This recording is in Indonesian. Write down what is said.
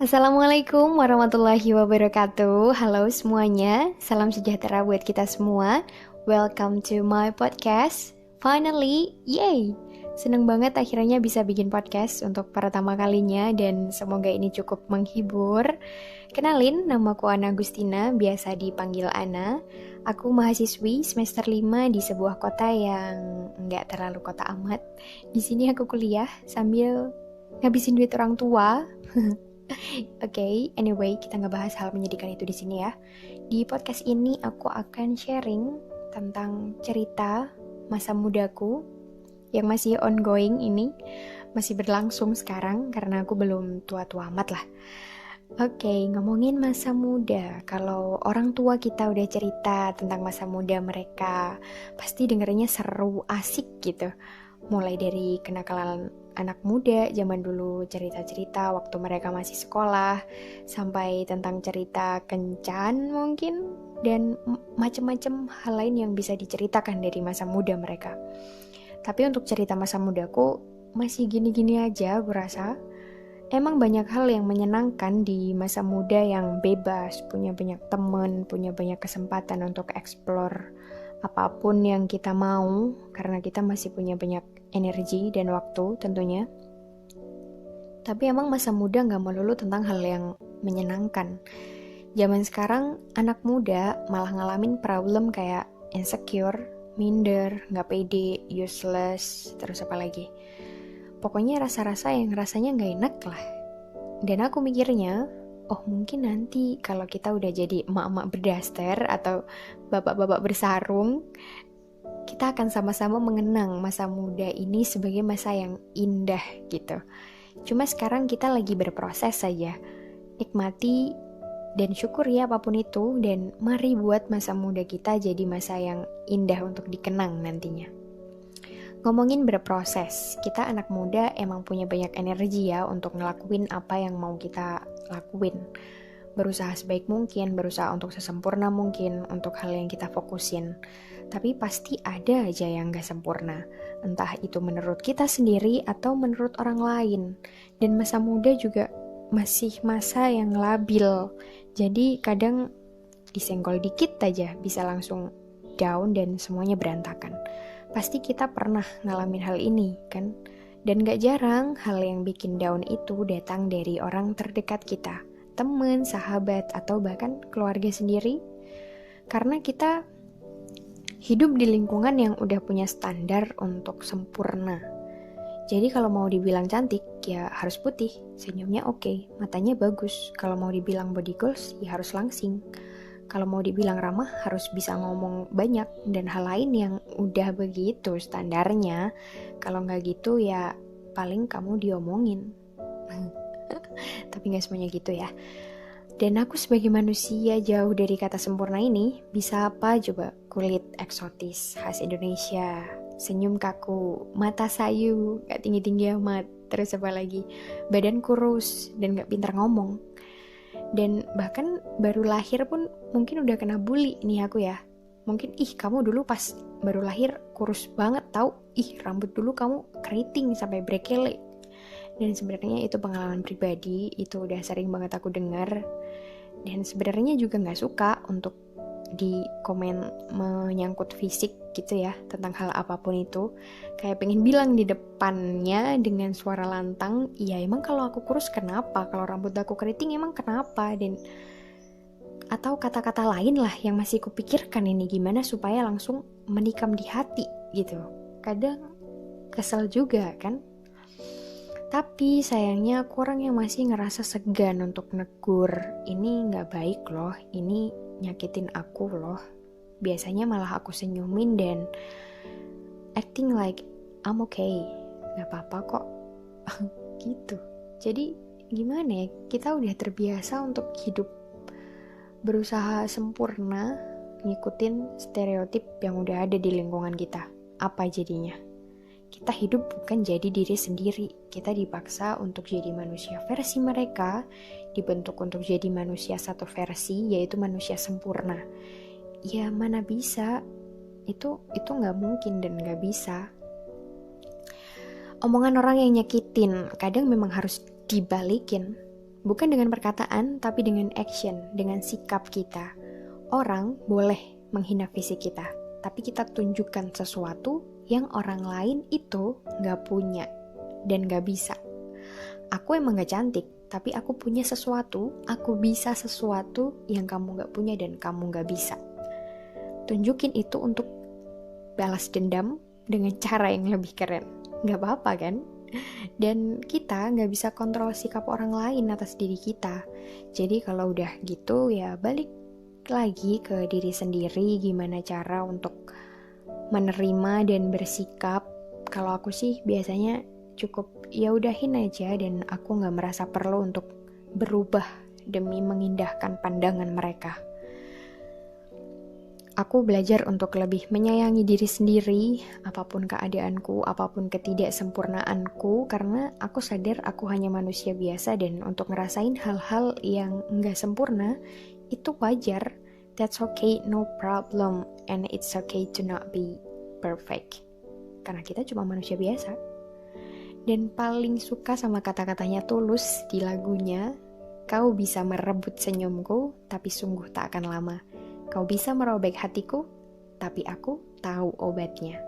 Assalamualaikum warahmatullahi wabarakatuh. Halo semuanya, salam sejahtera buat kita semua. Welcome to my podcast. Finally, yay! Seneng banget akhirnya bisa bikin podcast untuk pertama kalinya dan semoga ini cukup menghibur. Kenalin, namaku Ana Agustina, biasa dipanggil Ana. Aku mahasiswi semester 5 di sebuah kota yang nggak terlalu kota amat. Di sini aku kuliah sambil ngabisin duit orang tua. Anyway, kita ngebahas hal menyedihkan itu di sini ya. Di podcast ini aku akan sharing tentang cerita masa mudaku yang masih ongoing ini, masih berlangsung sekarang karena aku belum tua-tua amat lah. Ngomongin masa muda. Kalau orang tua kita udah cerita tentang masa muda mereka, pasti dengerinnya seru, asik gitu. Mulai dari kenakalan anak muda zaman dulu, cerita-cerita waktu mereka masih sekolah, sampai tentang cerita kencan mungkin, dan macam-macam hal lain yang bisa diceritakan dari masa muda mereka. Tapi untuk cerita masa mudaku masih gini-gini aja aku rasa. Emang banyak hal yang menyenangkan di masa muda yang bebas, punya banyak teman, punya banyak kesempatan untuk explore apapun yang kita mau, karena kita masih punya banyak energi dan waktu tentunya. Tapi emang masa muda gak melulu tentang hal yang menyenangkan. Zaman sekarang anak muda malah ngalamin problem kayak insecure, minder, gak pede, useless, terus apa lagi. Pokoknya rasa-rasa yang rasanya gak enak lah. Dan aku mikirnya, oh mungkin nanti kalau kita udah jadi emak-emak berdaster atau bapak-bapak bersarung, kita akan sama-sama mengenang masa muda ini sebagai masa yang indah gitu. Cuma sekarang kita lagi berproses saja. Nikmati dan syukuri apapun itu, dan mari buat masa muda kita jadi masa yang indah untuk dikenang nantinya. Ngomongin berproses, kita anak muda emang punya banyak energi ya untuk ngelakuin apa yang mau kita lakuin. Berusaha sebaik mungkin, berusaha untuk sesempurna mungkin untuk hal yang kita fokusin. Tapi pasti ada aja yang gak sempurna, entah itu menurut kita sendiri atau menurut orang lain. Dan masa muda juga masih masa yang labil, jadi kadang disenggol dikit aja bisa langsung down dan semuanya berantakan. Pasti kita pernah ngalamin hal ini kan? Dan gak jarang hal yang bikin down itu datang dari orang terdekat kita, teman, sahabat, atau bahkan keluarga sendiri. Karena kita hidup di lingkungan yang udah punya standar untuk sempurna. Jadi kalau mau dibilang cantik, ya harus putih, senyumnya oke, matanya bagus. Kalau mau dibilang body goals, ya harus langsing. Kalau mau dibilang ramah, harus bisa ngomong banyak, dan hal lain yang udah begitu standarnya. Kalau nggak gitu ya paling kamu diomongin. Tapi nggak semuanya gitu ya. Dan aku sebagai manusia jauh dari kata sempurna ini, bisa apa coba? Kulit eksotis khas Indonesia, senyum kaku, mata sayu, gak tinggi-tinggi amat, terus apa lagi? Badan kurus dan gak pintar ngomong. Dan bahkan baru lahir pun mungkin udah kena bully nih aku ya. Mungkin kamu dulu pas baru lahir kurus banget tau. Rambut dulu kamu keriting sampai brekele. Dan sebenarnya itu pengalaman pribadi, itu udah sering banget aku dengar. Dan sebenarnya juga gak suka untuk di komen menyangkut fisik gitu ya, tentang hal apapun itu. Kayak pengen bilang di depannya dengan suara lantang, iya emang kalau aku kurus kenapa, kalau rambut aku keriting emang kenapa, dan atau kata-kata lain lah yang masih kupikirkan ini gimana supaya langsung menikam di hati gitu. Kadang kesel juga kan. Tapi sayangnya aku orang yang masih ngerasa segan untuk negur. Ini gak baik loh, ini nyakitin aku loh. Biasanya malah aku senyumin dan acting like I'm okay, gak apa-apa kok. Gitu. Jadi gimana ya, kita udah terbiasa untuk hidup berusaha sempurna, ngikutin stereotip yang udah ada di lingkungan kita. Apa jadinya? Kita hidup bukan jadi diri sendiri. Kita dipaksa untuk jadi manusia versi mereka, dibentuk untuk jadi manusia satu versi, yaitu manusia sempurna. Ya mana bisa, itu gak mungkin dan gak bisa. Omongan orang yang nyakitin kadang memang harus dibalikin. Bukan dengan perkataan, tapi dengan action, dengan sikap kita. Orang boleh menghina fisik kita, tapi kita tunjukkan sesuatu yang orang lain itu gak punya dan gak bisa. Aku emang gak cantik, tapi aku punya sesuatu, aku bisa sesuatu yang kamu gak punya dan kamu gak bisa. Tunjukin itu untuk balas dendam dengan cara yang lebih keren. Gak apa-apa kan? Dan kita gak bisa kontrol sikap orang lain atas diri kita. Jadi kalau udah gitu ya balik lagi ke diri sendiri, gimana cara untuk menerima dan bersikap. Kalau aku sih biasanya cukup ya udahin aja, dan aku gak merasa perlu untuk berubah demi mengindahkan pandangan mereka. Aku belajar untuk lebih menyayangi diri sendiri, apapun keadaanku, apapun ketidaksempurnaanku, karena aku sadar aku hanya manusia biasa, dan untuk ngerasain hal-hal yang nggak sempurna, itu wajar. That's okay, no problem, and it's okay to not be perfect. Karena kita cuma manusia biasa. Dan paling suka sama kata-katanya Tulus di lagunya, kau bisa merebut senyumku, tapi sungguh tak akan lama. Kau bisa merobek hatiku, tapi aku tahu obatnya.